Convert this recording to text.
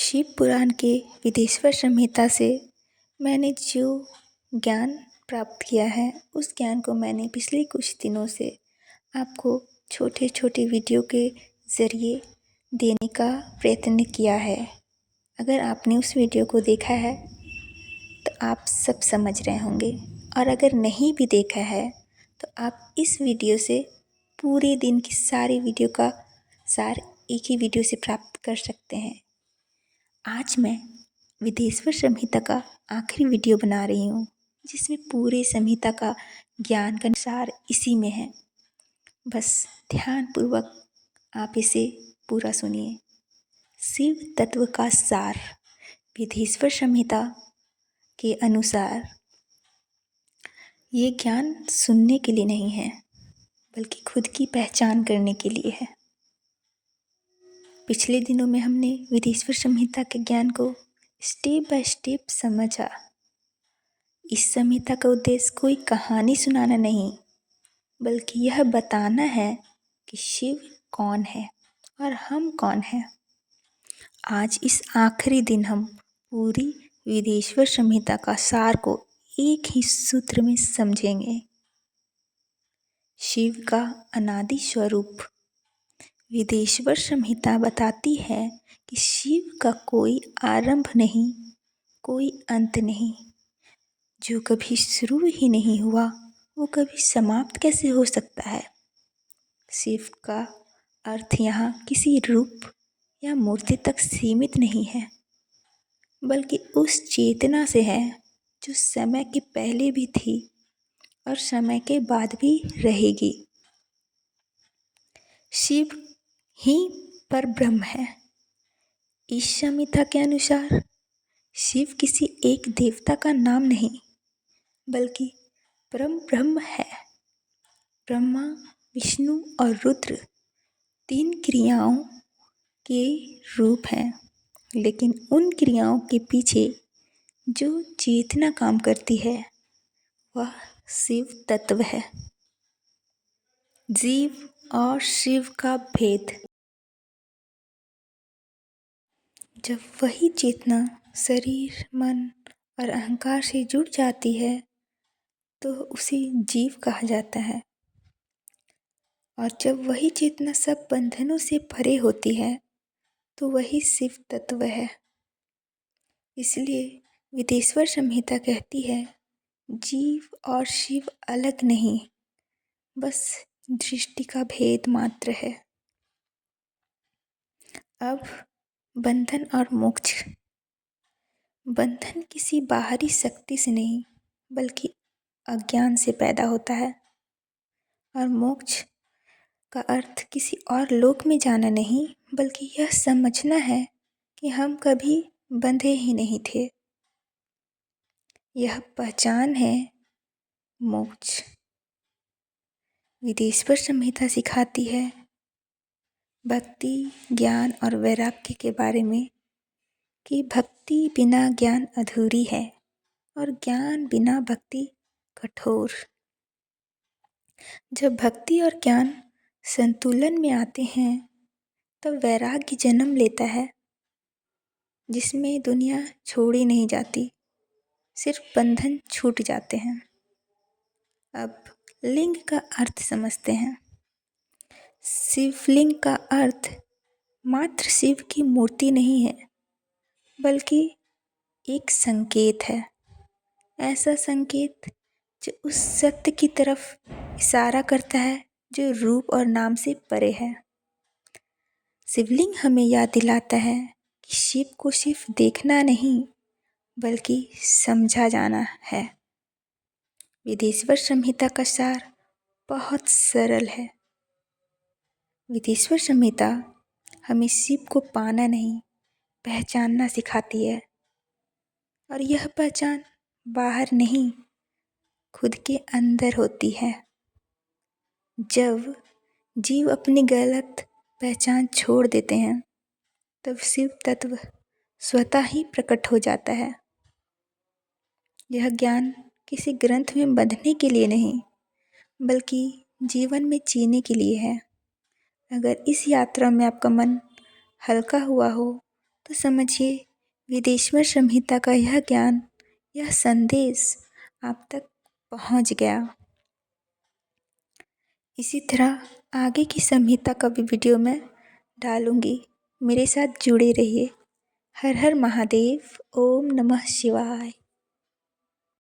शिव पुराण के विदेश्वर संहिता से मैंने जो ज्ञान प्राप्त किया है, उस ज्ञान को मैंने पिछले कुछ दिनों से आपको छोटे छोटे वीडियो के ज़रिए देने का प्रयत्न किया है। अगर आपने उस वीडियो को देखा है तो आप सब समझ रहे होंगे, और अगर नहीं भी देखा है तो आप इस वीडियो से पूरे दिन की सारी वीडियो का सार एक ही वीडियो से प्राप्त कर सकते हैं। आज मैं विदेश्वर संहिता का आखिरी वीडियो बना रही हूँ, जिसमें पूरे संहिता का ज्ञान का सार इसी में है। बस ध्यानपूर्वक आप इसे पूरा सुनिए। शिव तत्व का सार विदेश्वर संहिता के अनुसार ये ज्ञान सुनने के लिए नहीं है, बल्कि खुद की पहचान करने के लिए है। पिछले दिनों में हमने विदेश्वर संहिता के ज्ञान को स्टेप बाय स्टेप समझा। इस संहिता का उद्देश्य कोई कहानी सुनाना नहीं, बल्कि यह बताना है कि शिव कौन है और हम कौन हैं। आज इस आखिरी दिन हम पूरी विदेश्वर संहिता का सार को एक ही सूत्र में समझेंगे। शिव का अनादि स्वरूप। विदेश्वर संहिता बताती है कि शिव का कोई आरंभ नहीं, कोई अंत नहीं। जो कभी शुरू ही नहीं हुआ, वो कभी समाप्त कैसे हो सकता है। शिव का अर्थ यहाँ किसी रूप या मूर्ति तक सीमित नहीं है, बल्कि उस चेतना से है जो समय के पहले भी थी और समय के बाद भी रहेगी। शिव ही परब्रह्म है। इस संहिता के अनुसार शिव किसी एक देवता का नाम नहीं, बल्कि परम ब्रह्म है। ब्रह्मा, विष्णु और रुद्र तीन क्रियाओं के रूप हैं, लेकिन उन क्रियाओं के पीछे जो चेतना काम करती है, वह शिव तत्व है। जीव और शिव का भेद। जब वही चेतना शरीर, मन और अहंकार से जुड़ जाती है तो उसे जीव कहा जाता है, और जब वही चेतना सब बंधनों से परे होती है तो वही शिव तत्व है। इसलिए विदेश्वर संहिता कहती है, जीव और शिव अलग नहीं, बस दृष्टि का भेद मात्र है। अब बंधन और मोक्ष। बंधन किसी बाहरी शक्ति से नहीं, बल्कि अज्ञान से पैदा होता है, और मोक्ष का अर्थ किसी और लोक में जाना नहीं, बल्कि यह समझना है कि हम कभी बंधे ही नहीं थे। यह पहचान है मोक्ष। विदेश्वर संहिता सिखाती है भक्ति, ज्ञान और वैराग्य के बारे में, कि भक्ति बिना ज्ञान अधूरी है और ज्ञान बिना भक्ति कठोर। जब भक्ति और ज्ञान संतुलन में आते हैं तब वैराग्य जन्म लेता है, जिसमें दुनिया छोड़ी नहीं जाती, सिर्फ बंधन छूट जाते हैं। अब लिंग का अर्थ समझते हैं। शिवलिंग का अर्थ मात्र शिव की मूर्ति नहीं है, बल्कि एक संकेत है। ऐसा संकेत जो उस सत्य की तरफ इशारा करता है जो रूप और नाम से परे है। शिवलिंग हमें याद दिलाता है कि शिव को सिर्फ देखना नहीं, बल्कि समझा जाना है। विदेश्वर संहिता का सार बहुत सरल है। विदेश्वर संहिता हमें शिव को पाना नहीं, पहचानना सिखाती है, और यह पहचान बाहर नहीं, खुद के अंदर होती है। जब जीव अपनी गलत पहचान छोड़ देते हैं, तब शिव तत्व स्वतः ही प्रकट हो जाता है। यह ज्ञान किसी ग्रंथ में बंधने के लिए नहीं, बल्कि जीवन में जीने के लिए है। अगर इस यात्रा में आपका मन हल्का हुआ हो तो समझिए विदेश्वर संहिता का यह ज्ञान, यह संदेश आप तक पहुंच गया। इसी तरह आगे की संहिता का भी वीडियो मैं डालूंगी। मेरे साथ जुड़े रहिए। हर हर महादेव। ओम नमः शिवाय।